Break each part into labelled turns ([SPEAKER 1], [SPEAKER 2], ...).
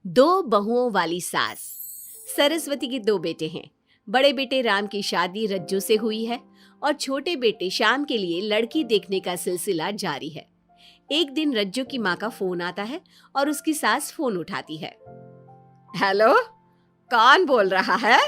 [SPEAKER 1] दो बहुओं वाली सास। सरस्वती के दो बेटे हैं। बड़े बेटे राम की शादी रज्जू से हुई है और छोटे बेटे श्याम के लिए लड़की देखने का सिलसिला जारी है। एक दिन रज्जू की माँ का फोन आता है और उसकी सास फोन उठाती है। हेलो, कौन बोल रहा है?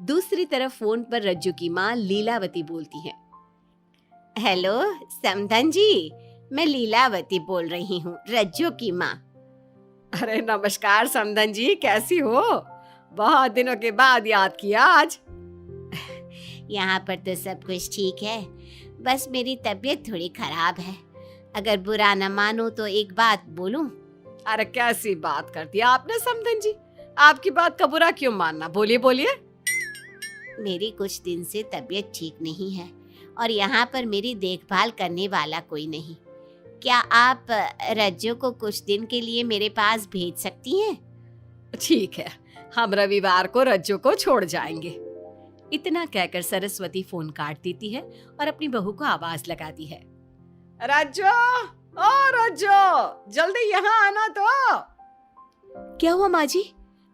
[SPEAKER 1] दूसरी तरफ फोन पर रज्जू की माँ लीलावती बोलती है। हेलो समधन जी, मैं लीलावती बोल रही हूँ, रज्जू की माँ। अरे नमस्कार समधन जी, कैसी हो? बहुत दिनों के बाद याद किया आज।
[SPEAKER 2] यहाँ पर तो सब कुछ ठीक है, बस मेरी तबीयत थोड़ी खराब है। अगर बुरा न मानो तो एक बात बोलूं?
[SPEAKER 1] अरे कैसी बात कर दी आपने समधन जी, आपकी बात का बुरा क्यों मानना, बोलिए बोलिए।
[SPEAKER 2] मेरी कुछ दिन से तबीयत ठीक नहीं है और यहाँ पर मेरी देखभाल करने वाला कोई नहीं। क्या आप रज्जू को कुछ दिन के लिए मेरे पास भेज सकती हैं?
[SPEAKER 1] ठीक है, हम रविवार को रज्जू को छोड़ जाएंगे। इतना कहकर सरस्वती फोन काट देती है और अपनी बहू को आवाज लगाती है। रज्जू, ओ रज्जू, जल्दी यहाँ आना तो। क्या हुआ माँ जी,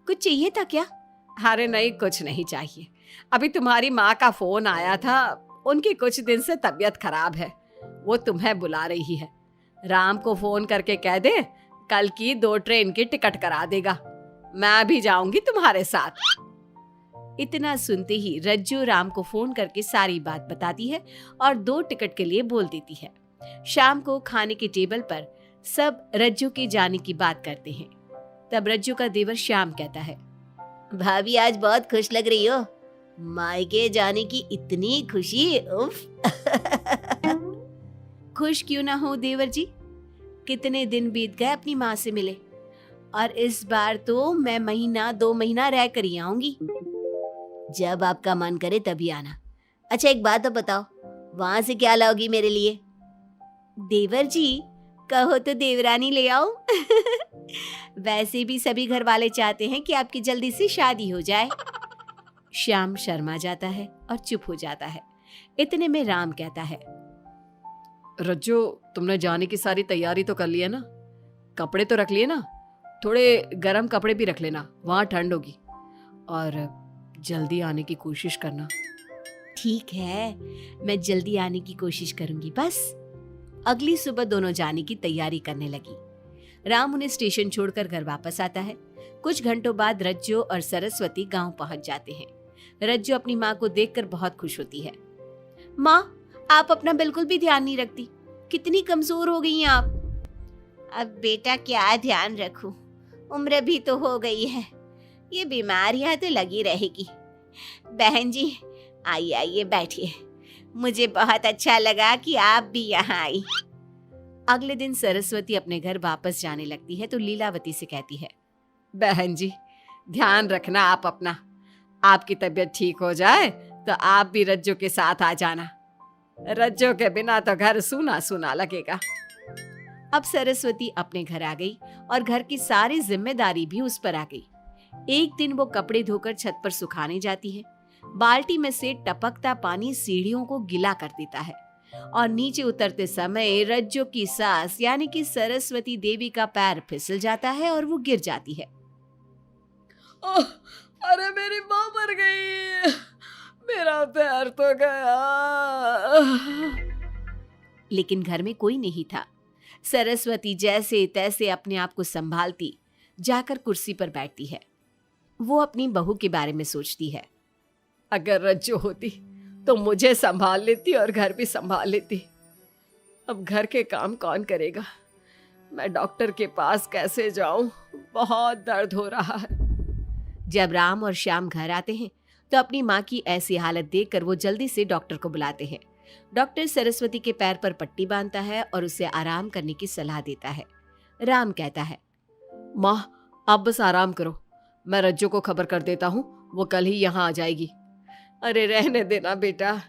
[SPEAKER 1] कुछ चाहिए था क्या? अरे नहीं, कुछ नहीं चाहिए। अभी तुम्हारी माँ का फोन आया था, उनकी कुछ दिन से तबीयत खराब है, वो तुम्हें बुला रही है। राम को फोन करके कह दे कल की 2 ट्रेन की टिकट करा देगा, मैं भी जाऊंगी तुम्हारे साथ। इतना सुनते ही रज्जू राम को फोन करके सारी बात बताती है और 2 टिकट के लिए बोल देती है। शाम को खाने के टेबल पर सब रज्जू के जाने की बात करते हैं। तब रज्जू का देवर श्याम कहता है,
[SPEAKER 2] भाभी आज बहुत खुश लग रही हो, मायके जाने की इतनी खुशी, उफ।
[SPEAKER 1] खुश क्यों ना हो देवर जी, कितने दिन बीत गए अपनी माँ से मिले, और इस बार तो मैं 1-2 महीना रह कर ही आऊंगी।
[SPEAKER 2] जब आपका मन करे तभी आना। अच्छा एक बात तो बताओ, वहां से क्या लाओगी मेरे लिए?
[SPEAKER 1] देवर जी, कहो तो देवरानी ले आओ। वैसे भी सभी घर वाले चाहते हैं कि आपकी जल्दी से शादी हो जाए। श्याम शर्मा जाता है और चुप हो जाता है। इतने में राम कहता है, रज्जू, तुमने जाने की सारी तैयारी तो कर ली है ना? कपड़े तो रख लिए ना? थोड़े गर्म कपड़े भी रख लेना, वहां ठंड होगी, और जल्दी आने की कोशिश करना। ठीक है, मैं जल्दी आने की कोशिश करूंगी बस। अगली सुबह दोनों जाने की तैयारी करने लगी। राम उन्हें स्टेशन छोड़कर घर वापस आता है। कुछ घंटों बाद रज्जू और सरस्वती गांव पहुंच जाते हैं। रज्जू अपनी माँ को देखकर बहुत खुश होती है। माँ, आप अपना बिल्कुल भी ध्यान नहीं रखती, कितनी कमजोर हो गई हैं आप।
[SPEAKER 2] अब बेटा क्या ध्यान रखूं, उम्र भी तो हो गई है, ये बीमारियां तो लगी रहेगी। बहन जी आइए आइए बैठिए, मुझे बहुत अच्छा लगा कि आप भी यहाँ आई।
[SPEAKER 1] अगले दिन सरस्वती अपने घर वापस जाने लगती है तो लीलावती से कहती है, बहन जी ध्यान रखना आप अपना, आपकी तबीयत ठीक हो जाए तो आप भी रज्जू के साथ आ जाना, रज्जू के बिना तो घर सूना सूना लगेगा। अब सरस्वती अपने घर आ गई और घर की सारी जिम्मेदारी भी उस पर आ गई। एक दिन वो कपड़े धोकर छत पर सुखाने जाती है। बाल्टी में से टपकता पानी सीढ़ियों को गीला कर देता है और नीचे उतरते समय रज्जू की सास यानी कि सरस्वती देवी का पैर फिसल जाता है और वो गिर जाती है। ओह, अरे मेरी माँ मर गई, मेरा पैर तो गया। लेकिन घर में कोई नहीं था। सरस्वती जैसे तैसे अपने आप को संभालती जाकर कुर्सी पर बैठती है। वो अपनी बहू के बारे में सोचती है, अगर रज्जू होती तो मुझे संभाल लेती और घर भी संभाल लेती। अब घर के काम कौन करेगा? मैं डॉक्टर के पास कैसे जाऊं? बहुत दर्द हो रहा है। जब राम और श्याम घर आते हैं तो अपनी माँ की ऐसी हालत देखकर वो जल्दी से डॉक्टर को बुलाते हैं। डॉक्टर सरस्वती के पैर पर पट्टी बांधता है और उसे आराम करने की सलाह देता है। राम कहता है, माँ आप बस आराम करो, मैं रज्जू को खबर कर देता हूँ, वो कल ही यहाँ आ जाएगी। अरे रहने देना बेटा,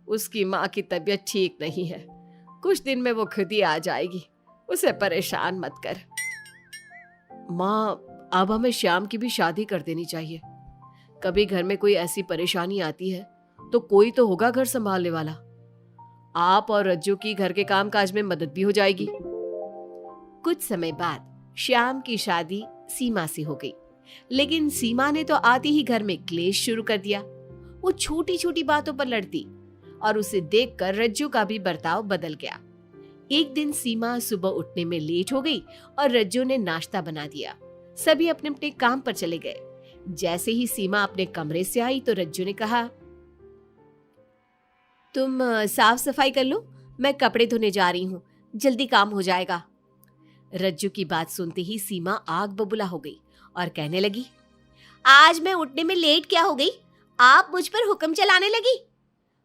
[SPEAKER 1] उसकी माँ की तबीयत ठीक नहीं है, कुछ दिन में वो खुद ही आ जाएगी, उसे परेशान मत कर। माँ अब हमें श्याम की भी शादी कर देनी चाहिए, कभी घर में कोई ऐसी परेशानी आती है तो कोई तो होगा घर संभालने वाला। आप और रज्जू की घर के काम काज में मदद भी हो जाएगी। कुछ समय बाद श्याम की शादी सीमा से हो गई। लेकिन सीमा ने तो आते ही घर में क्लेश शुरू कर दिया। वो छोटी छोटी बातों पर लड़ती और उसे देखकर रज्जू का भी बर्ताव बदल गया। एक दिन सीमा सुबह उठने में लेट हो गई और रज्जू ने नाश्ता बना दिया। सभी अपने अपने काम पर चले गए। जैसे ही सीमा अपने कमरे से आई तो रज्जू ने कहा, तुम साफ सफाई कर लो, मैं कपड़े धोने जा रही हूँ, जल्दी काम हो जाएगा। रज्जू की बात सुनते ही सीमा आग बबूला हो गई और कहने लगी,
[SPEAKER 2] आज मैं उठने में लेट क्या हो गई? आप मुझ पर हुक्म चलाने लगी।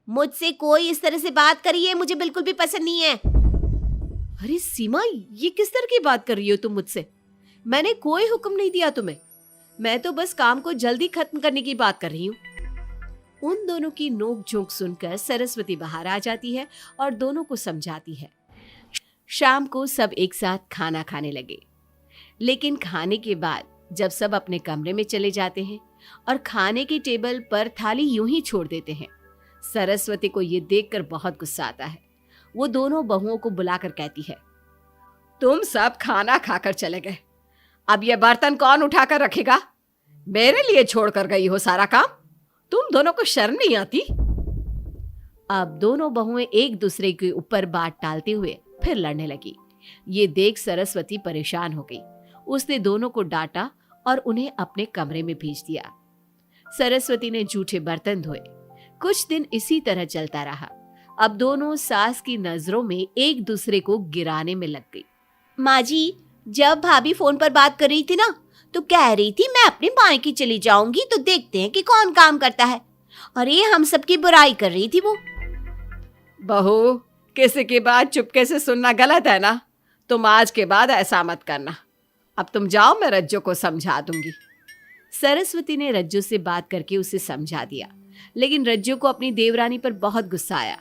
[SPEAKER 2] मुझसे कोई इस तरह से बात करी है मुझे बिल्कुल भी पसंद नहीं है।
[SPEAKER 1] अरे सीमा, ये किस तरह की बात कर रही हो तुम मुझसे? मैंने कोई हुक्म नहीं दिया तुम्हें। मैं तो बस काम को जल्दी खत्म करने की बात कर रही हूँ। उन दोनों की नोक झोंक सुनकर सरस्वती बाहर आ जाती है और दोनों को समझाती है। शाम को सब एक साथ खाना खाने लगे। लेकिन खाने के बाद जब सब अपने कमरे में चले जाते हैं और खाने की टेबल पर थाली यूं ही छोड़ देते हैं, सरस्वती को ये देखकर बहुत गुस्सा आता है। वो दोनों बहुओं को बुलाकर कहती है, तुम सब खाना खाकर चले गए, अब ये बर्तन कौन उठाकर रखेगा? मेरे लिए छोड़कर गई हो सारा काम। तुम दोनों को शर्म नहीं आती? अब दोनों बहुएं एक दूसरे के ऊपर बात टालते हुए फिर लड़ने लगी। ये देख सरस्वती परेशान हो गई। उसने दोनों को डांटा और उन्हें अपने कमरे में भेज दिया। सरस्वती ने जूठे बर्तन धोए। कुछ दिन इसी तरह चलता रहा। अब दोनों सास की नजरों में एक दूसरे को गिराने में लग गई।
[SPEAKER 2] माँ जी, जब भाभी फोन पर बात कर रही थी ना, तो कह रही थी मैं अपने मायके चली जाऊंगी तो देखते हैं कि कौन काम करता है। और ये हम सबकी बुराई कर रही थी वो।
[SPEAKER 1] बहू, किसी की बात चुपके से सुनना गलत है ना। तुम आज के बाद ऐसा मत करना। अब तुम जाओ, मैं रज्जू को समझा दूंगी। सरस्वती ने रज्जू से बात करके उसे समझा दिया। लेकिन रज्जू को अपनी देवरानी पर बहुत गुस्सा आया।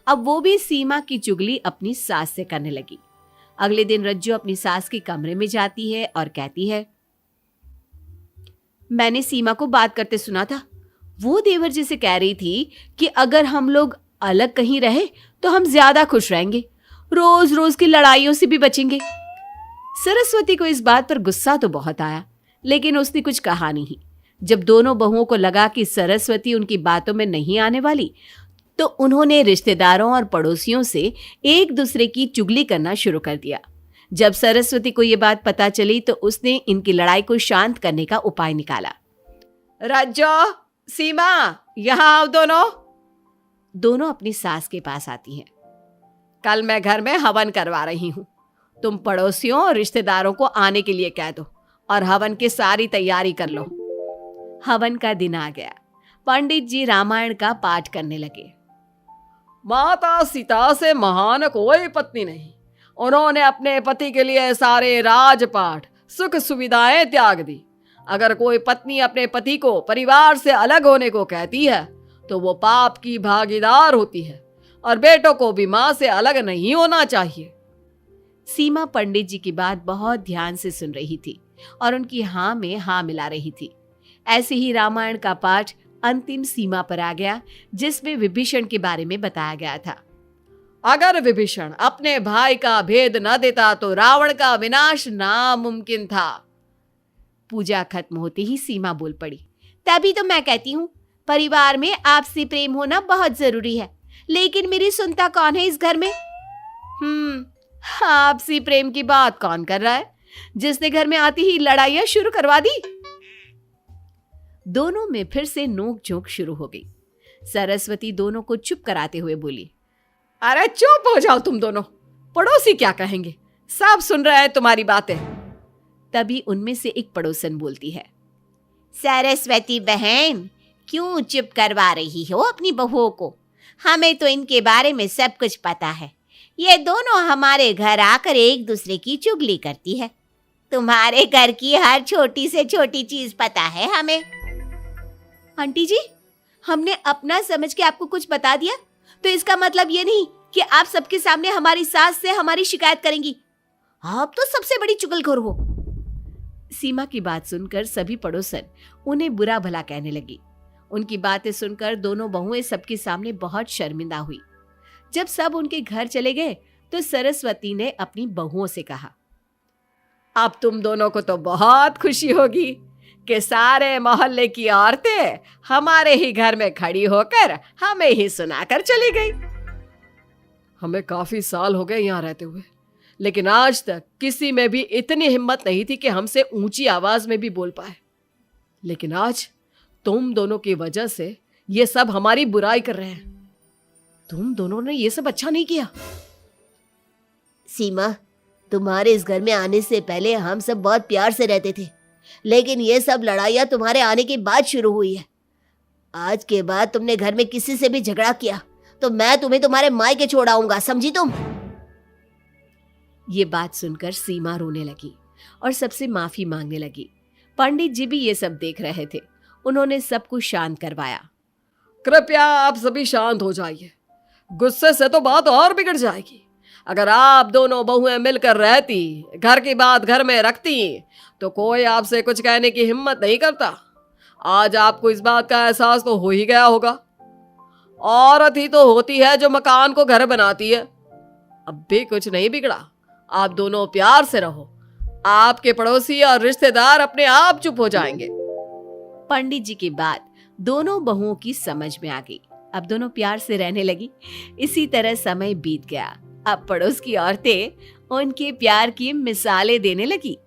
[SPEAKER 1] अब वो भी सीमा की चुगली अपनी सास से करने लगी। अगले दिन रज्जू अपनी सास के कमरे में जाती है और कहती है, मैंने सीमा को बात करते सुना था। वो देवर जी से कह रही थी कि अगर हम लोग अलग कहीं रहे तो हम ज्यादा खुश रहेंगे, रोज रोज की लड़ाइयों से भी बचेंगे। सरस्वती को इस बात पर गुस्सा तो बहुत आया, लेकिन उसने कुछ कहा नहीं। जब दोनों बहुओं को लगा कि सरस्वती उनकी बातों में नहीं आने वाली, तो उन्होंने रिश्तेदारों और पड़ोसियों से एक दूसरे की चुगली करना शुरू कर दिया। जब सरस्वती को ये बात पता चली तो उसने इनकी लड़ाई को शांत करने का उपाय निकाला। रज्जो, सीमा, यहाँ आओ दोनों। दोनों अपनी सास के पास आती हैं। कल मैं घर में हवन करवा रही हूँ। तुम पड़ोसियों और रिश्तेदारों को आने के लिए कह दो और हवन की सारी तैयारी कर लो। हवन का दिन आ गया। पंडित जी रामायण का पाठ करने लगे। माता सीता से महान कोई पत्नी नहीं। उन्होंने अपने पति के लिए सारे राजपाट, सुख सुविधाएं त्याग दी। अगर कोई पत्नी अपने पति को परिवार से अलग होने को कहती है तो वो पाप की भागीदार होती है और बेटों को भी मां से अलग नहीं होना चाहिए। सीमा पंडित जी की बात बहुत ध्यान से सुन रही थी और उनकी हाँ में हाँ मिला रही थी। ऐसे ही रामायण का पाठ अंतिम सीमा पर आ गया, जिसमें विभीषण के बारे में बताया गया था। अगर विभीषण अपने भाई का भेद न देता तो रावण का विनाश नामुमकिन था। पूजा खत्म होते ही सीमा बोल पड़ी,
[SPEAKER 2] तभी तो मैं कहती हूँ परिवार में आपसी प्रेम होना बहुत जरूरी है। लेकिन मेरी सुनता कौन है इस घर में?
[SPEAKER 1] आपसी प्रेम की बात कौन कर रहा है, जिसने घर में आती ही लड़ाइयां शुरू करवा दी। दोनों में फिर से नोक झोंक शुरू हो गई। सरस्वती दोनों को चुप कराते हुए बोली, अरे चुप हो जाओ तुम दोनों, पड़ोसी क्या कहेंगे, सब सुन रहे हैं तुम्हारी बातें। तभी उनमें से एक पड़ोसन बोलती है,
[SPEAKER 2] सरस्वती बहन, क्यों चुप करवा रही हो अपनी बहुओं को? हमें तो इनके बारे में सब कुछ पता है। ये दोनों हमारे घर आकर एक दूसरे की चुगली करती है। तुम्हारे घर की हर छोटी से छोटी चीज पता है हमें।
[SPEAKER 1] आंटी जी, हमने अपना समझ के आपको कुछ बता दिया तो इसका मतलब ये नहीं कि आप सबके सामने हमारी सास से हमारी शिकायत करेंगी। आप तो सबसे बड़ी चुगलखोर हो। सीमा की बात सुनकर सभी पड़ोसन उन्हें बुरा भला कहने लगी। उनकी बातें सुनकर दोनों बहुएं सबके सामने बहुत शर्मिंदा हुई। जब सब उनके घर चले गए तो सरस्वती ने अपनी बहुओं से कहा, अब तुम दोनों को तो बहुत खुशी होगी कि सारे मोहल्ले की औरतें हमारे ही घर में खड़ी होकर हमें ही सुनाकर चली गई। हमें काफी साल हो गए यहाँ रहते हुए, लेकिन आज तक किसी में भी इतनी हिम्मत नहीं थी कि हमसे ऊंची आवाज में भी बोल पाए। लेकिन आज तुम दोनों की वजह से ये सब हमारी बुराई कर रहे हैं। तुम दोनों ने ये सब अच्छा नहीं किया।
[SPEAKER 2] सीमा, तुम्हारे इस घर में आने से पहले हम सब बहुत प्यार से रहते थे, लेकिन ये सब लड़ाइयाँ तुम्हारे आने के बाद शुरू हुई है। आज के बाद तुमने घर में किसी से भी झगड़ा किया तो मैं तुम्हें तुम्हारे मायके छोड़ आऊंगा, समझी तुम?
[SPEAKER 1] ये बात सुनकर सीमा रोने लगी और सबसे माफी मांगने लगी। पंडित जी भी ये सब देख रहे थे। उन्होंने सबको शांत करवाया। कृपया आप सभी शांत हो जाइए, गुस्से से तो बात और बिगड़ जाएगी। अगर आप दोनों बहुएं मिलकर रहती, घर की बात घर में रखती, तो कोई आपसे कुछ कहने की हिम्मत नहीं करता। आज आपको इस बात का एहसास तो हो ही गया होगा। औरत ही तो होती है जो मकान को घर बनाती है। अब भी कुछ नहीं बिगड़ा, आप दोनों प्यार से रहो। आपके पड़ोसी और रिश्तेदार अपने आप चुप हो जाएंगे। पंडित जी की बात दोनों बहुओं की समझ में आ गई। अब दोनों प्यार से रहने लगी। इसी तरह समय बीत गया। अब पड़ोस की औरतें उनके प्यार की मिसालें देने लगी।